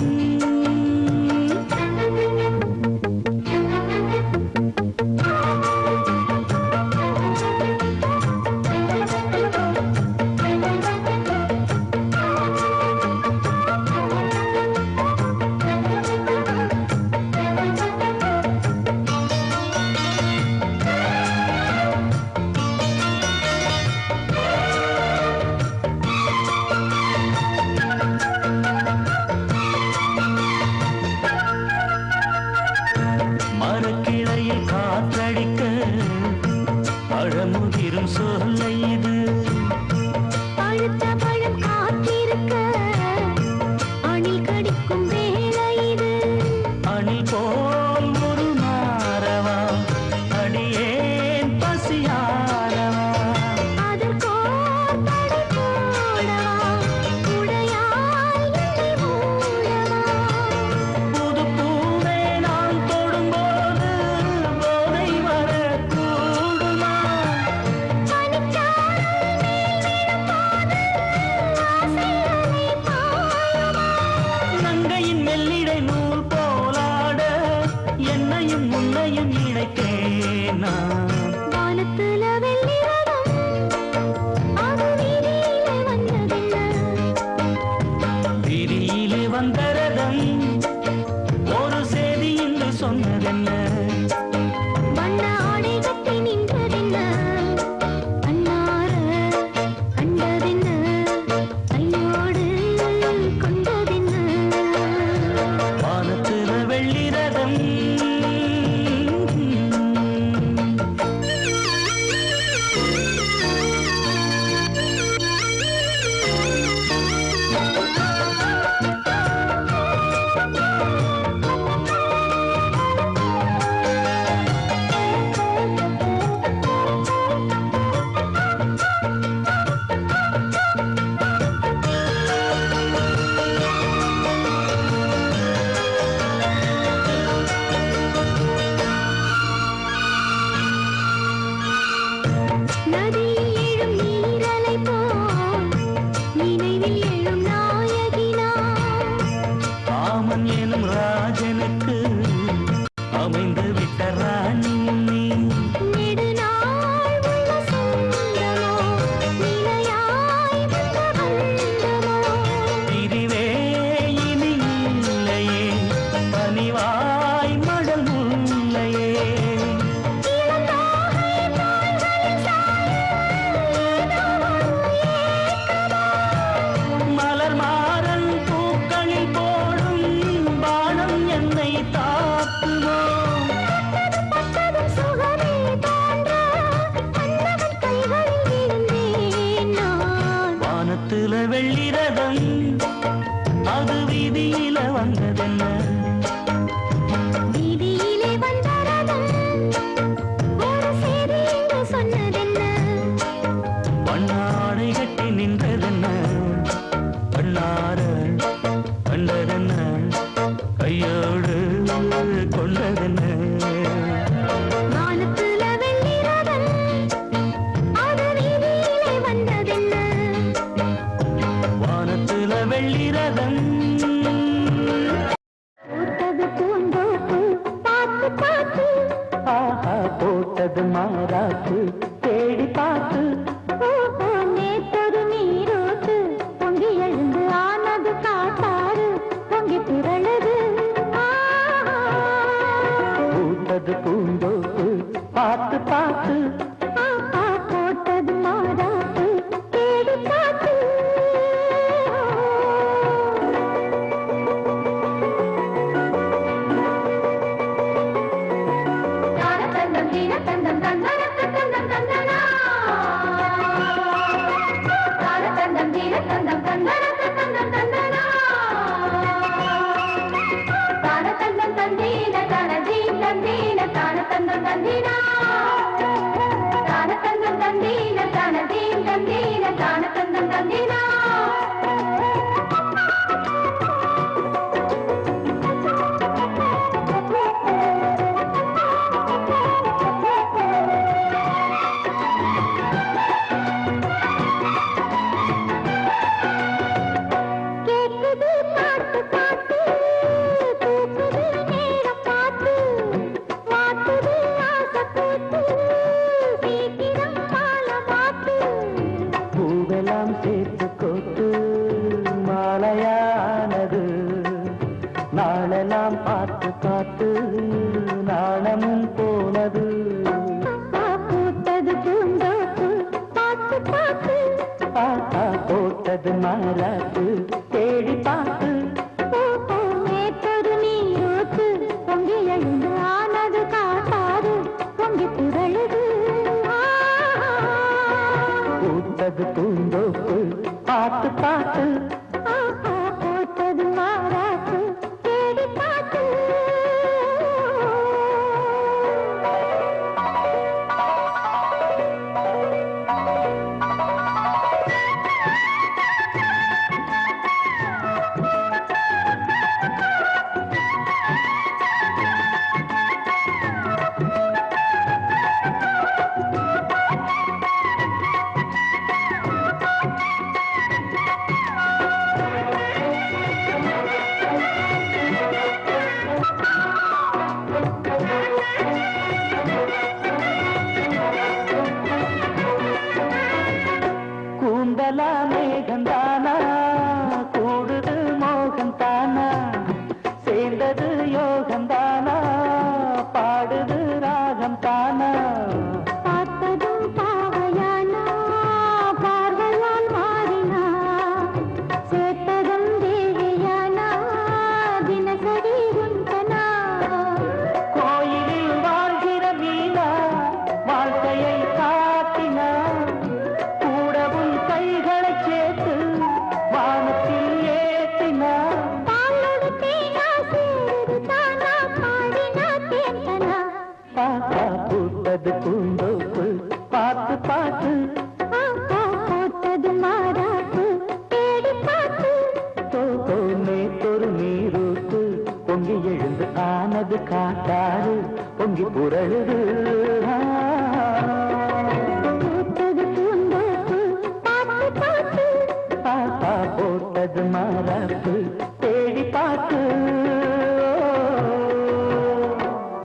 நான் வானத்துல வெள்ளிரதம் அது வீதியிலே வந்ததென்ன விரியிலே வந்த ரதம் ஒரு செய்தி என்று சொன்னதென்ன வண்ண ஆடை கட்டி நின்றதென்ன கண்ணார கண்டதென்ன கையோடு கொண்டதென்ன வானத்துல வெள்ளி ரதம் நதியில் எழும் நீரலை போல் நினைவில் எழும் நாயகினா ராமன் எனும் ராஜனுக்கு அமைந்து விட்ட ராணி நீ நெடுநாள் உள்ள சொந்தமோ நிலையாய் வந்த பந்தமோ பிரிவே இனி இல்லையே பனிவாய் மடல் முல்லையே இளந்தாகை தோள்களில் மலர் மாறன் பூக்களில் போடும் பானம் என்னை தாக்குமோ பட்டதும் சுகமே தோன்ற மன்னவன் கைகளில் இருந்தேன் நான் வானத்துல வெள்ளி ரதம் அது வீதியில வந்ததென்ன வீதியிலே வந்த ரதம் ஒரு செய்தி என்று சொன்னதென்ன வண்ணாடை கட்டி நின்றதென்ன கண்ணார கண்டதென்ன கையோடு கொண்டதென்ன வானத்துல வெள்ளி ரதம் அது வீதியிலே வந்ததென்ன வானத்துல வெள்ளி ரதம் பூத்தது பூந்தோப்பு பார்த்து பார்த்து ஆஹா போட்டது மாறாத்து தேடி பார்த்து ஓஹோ நேத்தொரு நீரோட்டு பொங்கி எழுந்து ஆனது காட்டாறு பொங்கி திரளுது பூத்தது பூந்தோப்பு பார்த்து பார்த்து ஆஹா போட்டது மாறாப்பு தேடி பார்த்து தாரதந்தம் தீனதந்தம் தந்தனதந்தம் தந்தனா தாரதந்தம் தீனதந்தம் தந்தனதந்தம் தந்தனா தாரதந்தம் தந்தீன தனதீன தந்தீன தாரதந்தம் தந்தீனா தாரதந்தம் தந்தீன தனதீன தந்தீன தாரதந்தம் தந்தீனா கேக்குது பாட்டு பாட்டு தூக்குது நேரம் பார்த்து மாத்துது ஆசை கூத்து சீக்கிரம் மாலை மாத்து பூவெல்லாம் சேர்த்து கோத்து மாலையானது நாளெல்லாம் பார்த்து பார்த்து நாணமும் போனது பூத்தது பூந்தோப்பு பார்த்து பார்த்து ஆஹா போட்டது மாறாத்து தேடி பார்த்து ஓஹோ நேத்தொரு நீரோட்டு பொங்கி எழுந்து ஆனது காட்டாறு பொங்கி திரளுது பூத்தது பூந்தோப்பு பார்த்து பார்த்து ஆஹா போட்டது மாறாத்து தேடி பார்த்து தானா பார்த்ததும் பாவையானா பார்வையால் மாறினா சேர்த்ததும் தேவையானா தினசரி உந்தனா கோயிலில் வாழ்கிற மீனா வாழ்க்கையை காட்டினா கூடவும் கைகளை சேர்த்து வானத்தில் ஏற்றினா பாலோடு தேனா சேருது தானா பாடினா தேந்தனா பாப்பா பூத்தது பூந்தோப்பு பார்த்து பார்த்து ஆஹா போட்டது மாறாப்பு தேடி பார்த்து தோதோ நேத்தொரு நீரூத்து பொங்கி எழுந்து ஆனது காட்டாறு பொங்கி புரழுது போட்டது பூந்தோப்பு பார்த்து பார்த்து பாப்பா போட்டது மாறாப்பு